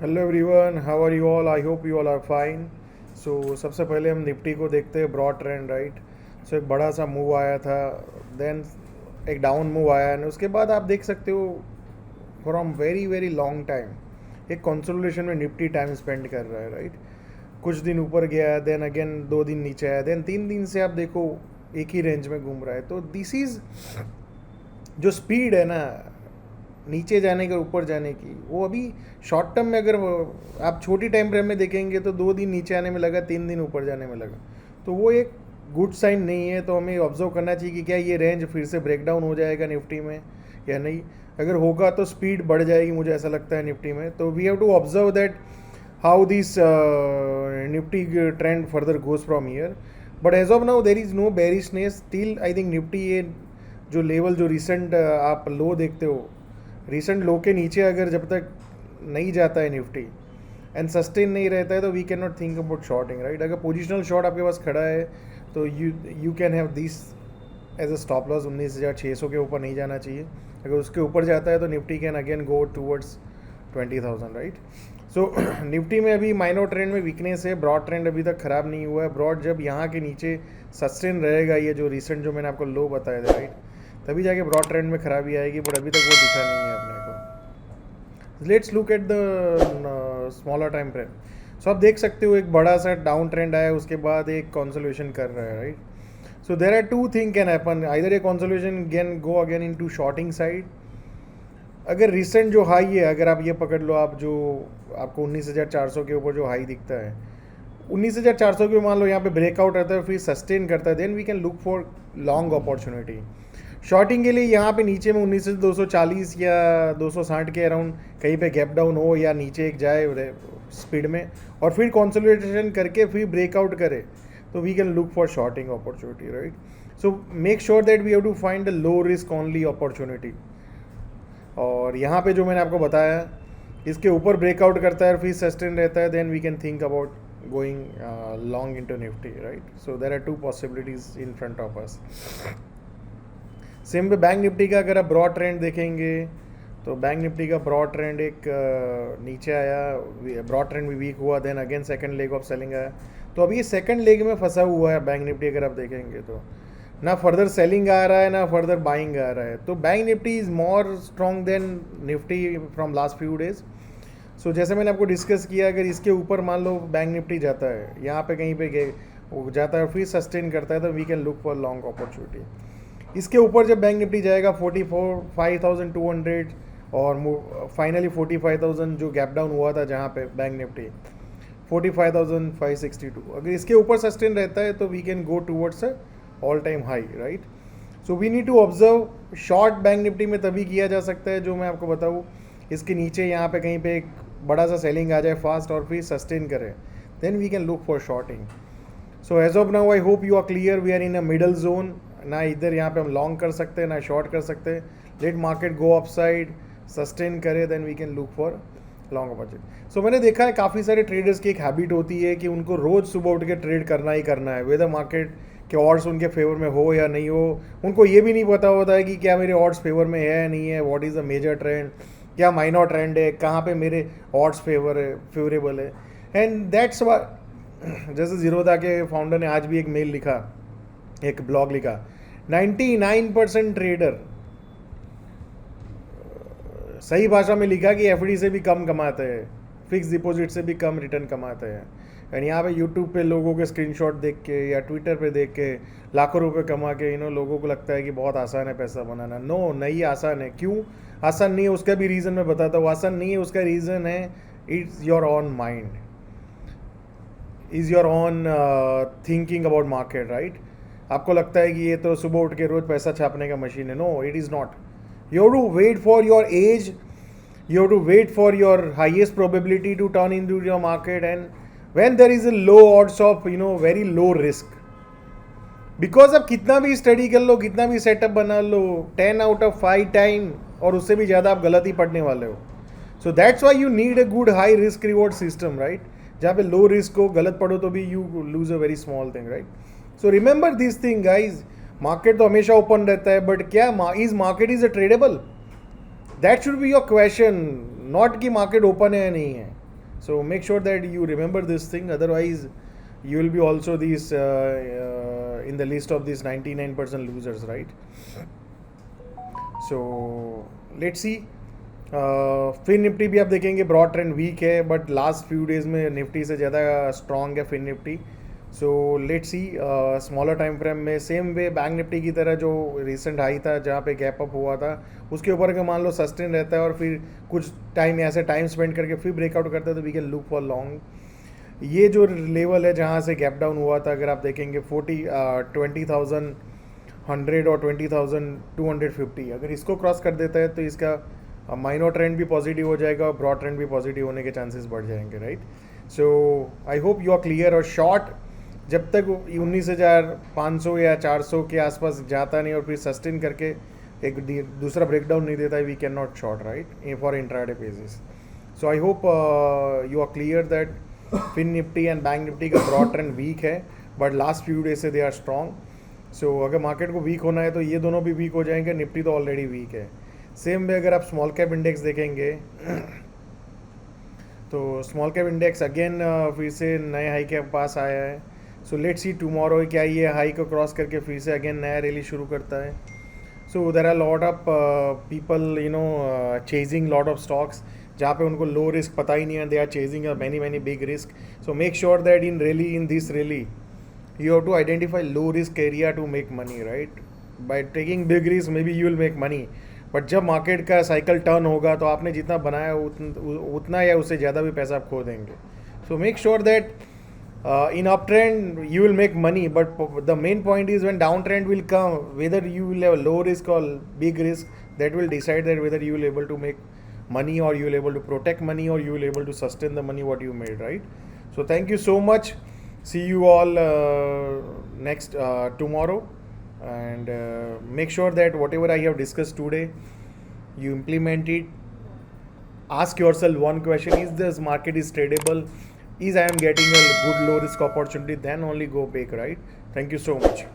Hello everyone, how are you all? I hope you all are fine. So सबसे पहले हम Nifty को देखते हैं. Broad trend, right. सो एक बड़ा सा मूव आया था, देन एक डाउन मूव आया, एंड उसके बाद आप देख सकते हो from very very long time एक कंसोलिडेशन में निफ्टी टाइम स्पेंड कर रहा है, राइट. कुछ दिन ऊपर गया, देन अगेन 2 दिन नीचे आया, देन 3 दिन से आप देखो एक ही रेंज में घूम रहा है. तो दिस इज़ जो स्पीड है ना नीचे जाने के ऊपर जाने की, वो अभी शॉर्ट टर्म में अगर आप छोटी टाइम फ्रेम में देखेंगे तो 2 दिन नीचे आने में लगा, 3 दिन ऊपर जाने में लगा. तो वो एक गुड साइन नहीं है. तो हमें ऑब्जर्व करना चाहिए कि क्या ये रेंज फिर से ब्रेक डाउन हो जाएगा निफ्टी में या नहीं. अगर होगा तो स्पीड बढ़ जाएगी, मुझे ऐसा लगता है निफ्टी में. तो we have to observe that how this Nifty trend further goes from year. But as of now there is no bearishness still. I think Nifty ये जो लेवल जो रिसेंट आप लो देखते हो, रिसेंट लो के नीचे अगर जब तक नहीं जाता है निफ्टी एंड सस्टेन नहीं रहता है, तो we can not think about shorting, right. अगर पोजिशनल शॉर्ट आपके पास खड़ा है तो you can have this as a stop loss. 19,600 के ऊपर नहीं जाना चाहिए. अगर उसके ऊपर जाता है तो Nifty can again go towards 20,000, right. So Nifty में अभी माइनर ट्रेंड में वीकनेस है. ब्रॉड ट्रेंड अभी तक ख़राब नहीं हुआ है. ब्रॉड जब यहाँ के नीचे सस्टेन रहेगा, ये जो रिसेंट जो मैंने आपको लो बताया था, राइट, तभी जाके ब्रॉड ट्रेंड में खराबी आएगी. बट अभी तक वो दिखा नहीं है अपने को. Let's look at the smaller time frame. So आप देख सकते हो एक बड़ा सा डाउन ट्रेंड आया, उसके बाद एक कंसोलिडेशन कर रहा है, right. So there are two thing can happen. Either a consolidation can go again into shorting side. अगर रिसेंट जो हाई है, अगर आप ये पकड़ लो, आप जो आपको 19,400 के ऊपर जो हाई दिखता है, 19,400 के मान लो यहाँ पे ब्रेकआउट रहता है, फिर सस्टेन करता है, then we can look for long opportunity. Shorting के लिए यहाँ पे नीचे में 19,240 या 260 के अराउंड कहीं पे गैप डाउन हो या नीचे एक जाए स्पीड में और फिर कंसोलिडेशन करके फिर ब्रेकआउट करे, तो we can look for shorting opportunity, right. So make sure that we have to find the low risk only opportunity. और यहाँ पे जो मैंने आपको बताया, इसके ऊपर ब्रेकआउट करता है फिर सस्टेन रहता है, then we can think about going long into Nifty, right. So there are two possibilities in front of us. Same पे बैंक निफ्टी का अगर आप ब्रॉड ट्रेंड देखेंगे तो बैंक निफ्टी का ब्रॉड ट्रेंड एक नीचे आया, ब्रॉड ट्रेंड भी वीक हुआ, then again second leg of selling आया. तो अभी ये सेकंड लेग में फंसा हुआ है बैंक निफ्टी. अगर आप देखेंगे तो ना फर्दर सेलिंग आ रहा है ना फर्दर बाइंग आ रहा है. तो bank nifty is more strong than nifty from last few days. So जैसे मैंने आपको डिस्कस किया, अगर इसके ऊपर मान लो बैंक निफ्टी जाता है, यहाँ पे कहीं पे वो जाता है फिर सस्टेन करता है, तो we can look for long opportunity. इसके ऊपर जब बैंक निफ्टी जाएगा 45,200 और फाइनली 45,000 जो गैप डाउन हुआ था जहाँ पे बैंक निफ्टी 45,562, अगर इसके ऊपर सस्टेन रहता है तो we can go towards all time high, right. So we need to observe. Short bank Nifty में तभी किया जा सकता है जो मैं आपको बताऊँ, इसके नीचे यहाँ पे कहीं पे एक बड़ा सा सेलिंग आ जाए फास्ट और फिर सस्टेन करे, then we can look for shorting. So as of now I hope you are clear. We are in a middle zone. ना इधर यहाँ पे हम लॉन्ग कर सकते हैं ना शॉर्ट कर सकते हैं. Let market go up side, sustain करे, then we can look for long opportunity. So मैंने देखा है काफ़ी सारे ट्रेडर्स की एक हैबिट होती है कि उनको रोज़ सुबह उठ के ट्रेड करना ही करना है, वेदर मार्केट के ऑड्स उनके फेवर में हो या नहीं हो. उनको ये भी नहीं पता होता है कि क्या मेरे ऑड्स फेवर में है या नहीं है, what is the major trend, क्या माइनर ट्रेंड है, कहाँ पे मेरे ऑड्स फेवरेबल है. एंड दैट्स जैसे जीरोधा के फाउंडर ने आज भी एक मेल लिखा, एक ब्लॉग लिखा, 99% ट्रेडर, सही भाषा में लिखा कि एफडी से भी कम कमाते हैं, फिक्स डिपॉजिट से भी कम रिटर्न कमाते हैं. एंड यहाँ पे यूट्यूब पे लोगों के स्क्रीनशॉट देख के या ट्विटर पे देख के लाखों रुपए कमा के लोगों को लगता है कि बहुत आसान है पैसा बनाना. नो, नहीं आसान है. क्यों आसान नहीं है उसका भी रीज़न मैं बताता हूँ. आसान नहीं है उसका रीज़न है it's your on mind, is your on thinking about market, right. आपको लगता है कि ये तो सुबह उठ के रोज़ पैसा छापने का मशीन है. No, it is not. You have to wait for your edge, you have to wait for your highest probability to turn into your market, and when there is a low odds of very low risk. because आप कितना भी study कर लो, कितना भी setup बना लो, 10 out of 5 time और उससे भी ज़्यादा आप गलत ही पढ़ने वाले हो. So that's why you need a good high risk reward system, right, जहाँ पे लो रिस्क हो, गलत पढ़ो तो भी you lose a very small thing, right. So remember this thing guys. Market तो हमेशा ओपन रहता है, बट क्या is market a tradable? That should be your question, not कि मार्केट ओपन है या नहीं है. So make sure that you remember this thing, otherwise you will be also these in the list of these 99% losers, right? So let's see. फिर Nifty भी आप देखेंगे broad trend weak है, बट लास्ट फ्यू डेज में Nifty से ज़्यादा strong है फिर Nifty. So let's see smaller time frame में सेम वे बैंक निफ्टी की तरह जो रिसेंट हाई था जहाँ पे गैप अप हुआ था उसके ऊपर अगर मान लो सस्टेन रहता है और फिर कुछ टाइम ऐसे टाइम स्पेंड करके फिर ब्रेकआउट करता है तो we can look for long. ये जो लेवल है जहाँ से गैप डाउन हुआ था, अगर आप देखेंगे 20,100 और 20,250, अगर इसको क्रॉस कर देता है तो इसका माइनर ट्रेंड भी पॉजिटिव हो जाएगा और ब्रॉड ट्रेंड भी पॉजिटिव होने के चांसेस बढ़ जाएंगे, right? So I hope you are clear. और शॉर्ट जब तक 19,500 या 400 के आसपास जाता नहीं और फिर सस्टेन करके एक दूसरा ब्रेकडाउन नहीं देता है, we can not short, right, for intraday basis. So I hope you are clear that fin Nifty and bank Nifty का ब्रॉड ट्रेंड वीक है, बट लास्ट फ्यू डेज से दे आर स्ट्रॉन्ग. सो अगर market को week होना है तो ये दोनों भी वीक हो जाएंगे, निफ्टी तो ऑलरेडी वीक है. सेम वे अगर आप स्मॉल कैप इंडेक्स देखेंगे तो स्मॉल कैप इंडेक्स अगेन फिर से नए हाई के पास आया है. सो लेट्स सी टुमारो क्या ये हाई को क्रॉस करके फिर से अगेन नया रैली शुरू करता है. So there are lot of people chasing lot of stocks जहाँ पे उनको लो रिस्क पता ही नहीं है, they are chasing a many big risk. So make sure that in this rally you have to identify low risk area to make money, right? By taking big risk maybe you will make money, but जब market का cycle turn होगा तो आपने जितना बनाया उतना या उससे ज़्यादा भी पैसा आप खो देंगे. सो make sure that in uptrend you will make money, but the main point is when downtrend will come, whether you will have low risk or big risk, that will decide that whether you will able to make money or you will able to protect money or you will able to sustain the money what you made, right? So thank you so much. See you all next tomorrow, and make sure that whatever I have discussed today you implement it. Ask yourself one question: is this market is tradable? Is I am getting a good low risk opportunity? Then only go big, right? Thank you so much.